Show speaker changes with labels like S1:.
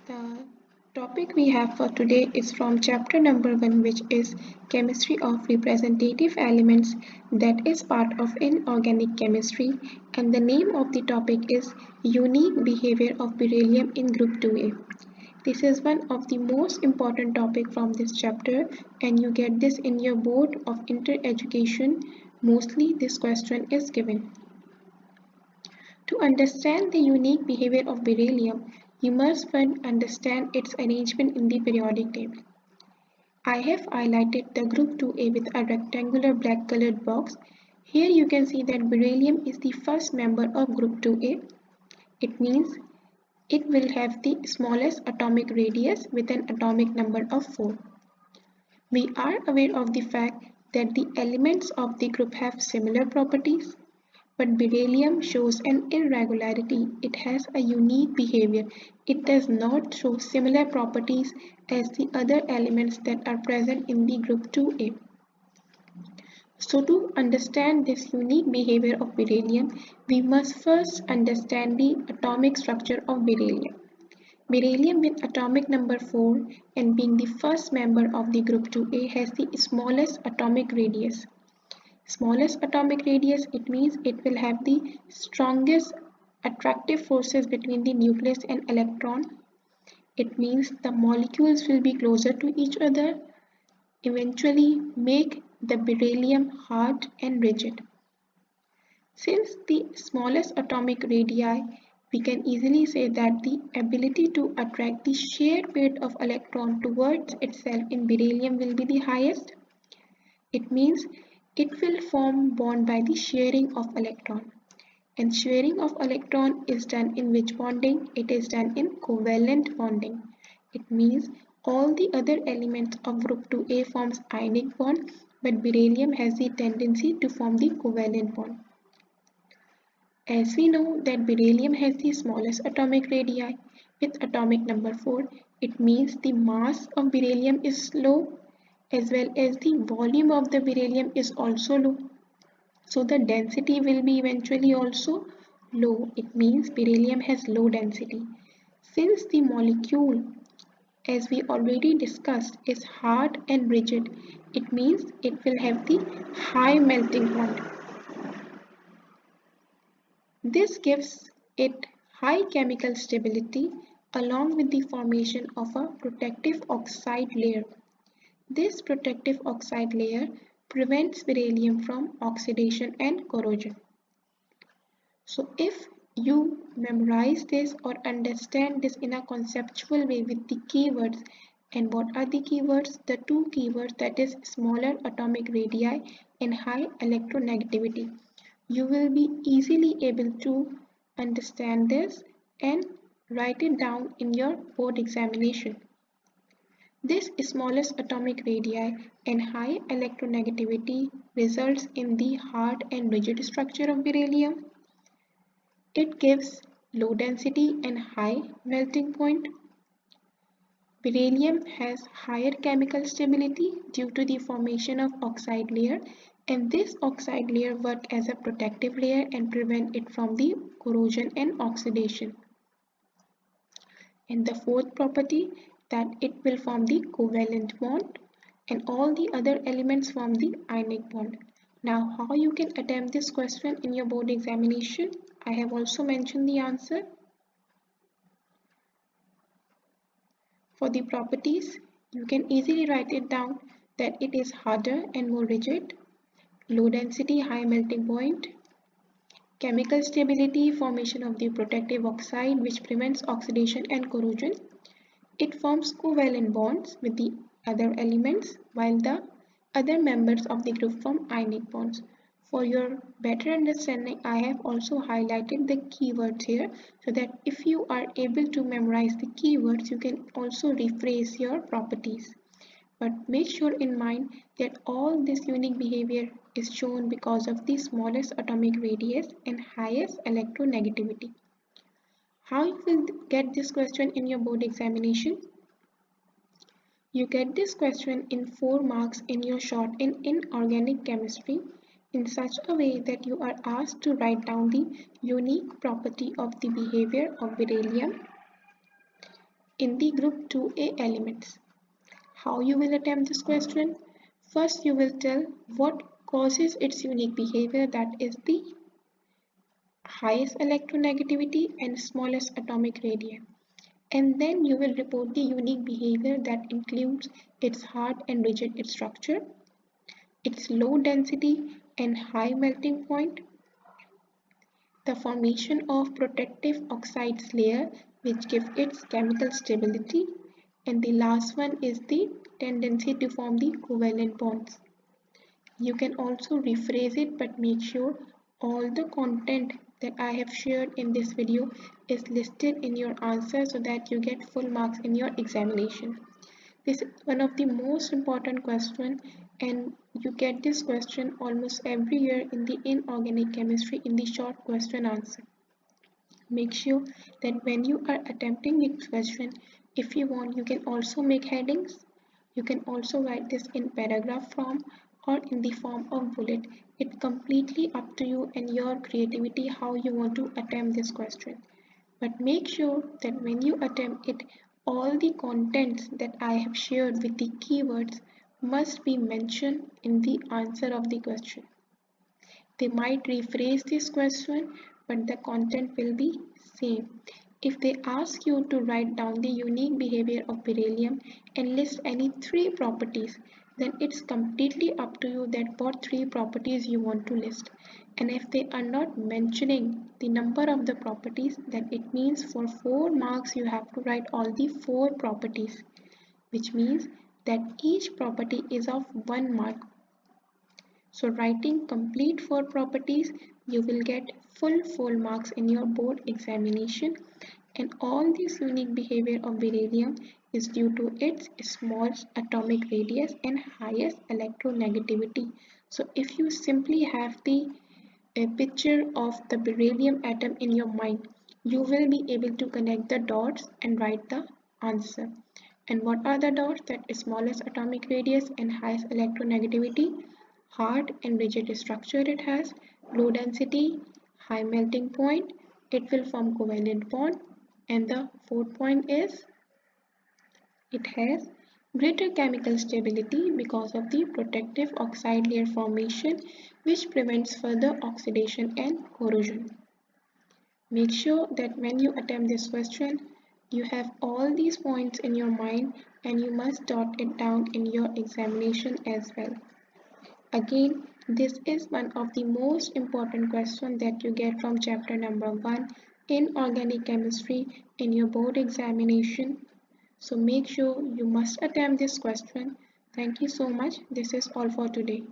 S1: The topic we have for today is from chapter number 1, which is Chemistry of Representative Elements, that is part of Inorganic Chemistry, and the name of the topic is Unique Behavior of Beryllium in Group 2A. This is one of the most important topic from this chapter, and you get this in your board of inter-education. Mostly this question is given. To understand the unique behavior of beryllium, you must first understand its arrangement in the periodic table. I have highlighted the group 2A with a rectangular black colored box. Here you can see that beryllium is the first member of group 2A. It means it will have the smallest atomic radius with an atomic number of 4. We are aware of the fact that the elements of the group have similar properties. But beryllium shows an irregularity. It has a unique behavior. It does not show similar properties as the other elements that are present in the group 2A. So to understand this unique behavior of beryllium, we must first understand the atomic structure of beryllium. Beryllium with atomic number 4 and being the first member of the group 2A has the smallest atomic radius. Smallest atomic radius, it means it will have the strongest attractive forces between the nucleus and electron. It means the molecules will be closer to each other, eventually make the beryllium hard and rigid. Since the smallest atomic radii, we can easily say that the ability to attract the shared weight of electron towards itself in beryllium will be the highest. It means it will form bond by the sharing of electron. And sharing of electron is done in which bonding? It is done in covalent bonding. It means all the other elements of group 2A forms ionic bond, but beryllium has the tendency to form the covalent bond. As we know that beryllium has the smallest atomic radii with atomic number 4, it means the mass of beryllium is low as well as the volume of the beryllium is also low. So the density will be eventually also low. It means beryllium has low density. Since the molecule, as we already discussed, is hard and rigid, it means it will have the high melting point. This gives it high chemical stability along with the formation of a protective oxide layer. This protective oxide layer prevents beryllium from oxidation and corrosion. So if you memorize this or understand this in a conceptual way with the keywords, and what are the keywords? The two keywords, that is smaller atomic radii and high electronegativity. You will be easily able to understand this and write it down in your board examination. This smallest atomic radii and high electronegativity results in the hard and rigid structure of beryllium. It gives low density and high melting point. Beryllium has higher chemical stability due to the formation of oxide layer, and this oxide layer works as a protective layer and prevent it from the corrosion and oxidation. And the fourth property, that it will form the covalent bond and all the other elements form the ionic bond. Now how you can attempt this question in your board examination? I have also mentioned the answer. For the properties, you can easily write it down that it is harder and more rigid, low density, high melting point, chemical stability, formation of the protective oxide which prevents oxidation and corrosion. It forms covalent bonds with the other elements while the other members of the group form ionic bonds. For your better understanding, I have also highlighted the keywords here so that if you are able to memorize the keywords, you can also rephrase your properties. But make sure in mind that all this unique behavior is shown because of the smallest atomic radius and highest electronegativity. How you will get this question in your board examination? You get this question in 4 marks in your short in inorganic chemistry in such a way that you are asked to write down the unique property of the behavior of beryllium, in the group 2A elements. How you will attempt this question? First, you will tell what causes its unique behavior, that is the highest electronegativity and smallest atomic radii. And then you will report the unique behavior that includes its hard and rigid structure, its low density and high melting point, the formation of protective oxides layer which give its chemical stability, and the last one is the tendency to form the covalent bonds. You can also rephrase it, but make sure all the content that I have shared in this video is listed in your answer so that you get full marks in your examination. This is one of the most important questions, and you get this question almost every year in the inorganic chemistry in the short question answer. Make sure that when you are attempting this question, if you want, you can also make headings. You can also write this in paragraph form or in the form of bullet. It's completely up to you and your creativity how you want to attempt this question. But make sure that when you attempt it, all the contents that I have shared with the keywords must be mentioned in the answer of the question. They might rephrase this question, but the content will be same. If they ask you to write down the unique behavior of beryllium and list any three properties, then it's completely up to you that what three properties you want to list. And if they are not mentioning the number of the properties, then it means for 4 marks you have to write all the 4 properties, which means that each property is of 1 mark. So writing complete 4 properties, you will get full marks in your board examination, and all this unique behavior of beryllium is due to its small atomic radius and highest electronegativity. So if you simply have the picture of the beryllium atom in your mind, you will be able to connect the dots and write the answer. And what are the dots? That is smallest atomic radius and highest electronegativity, hard and rigid structure it has, low density, high melting point, it will form covalent bond, and the fourth point is it has greater chemical stability because of the protective oxide layer formation which prevents further oxidation and corrosion. Make sure that when you attempt this question, you have all these points in your mind and you must jot it down in your examination as well. Again, this is one of the most important questions that you get from chapter number 1 in organic chemistry in your board examination. So make sure you must attempt this question. Thank you so much. This is all for today.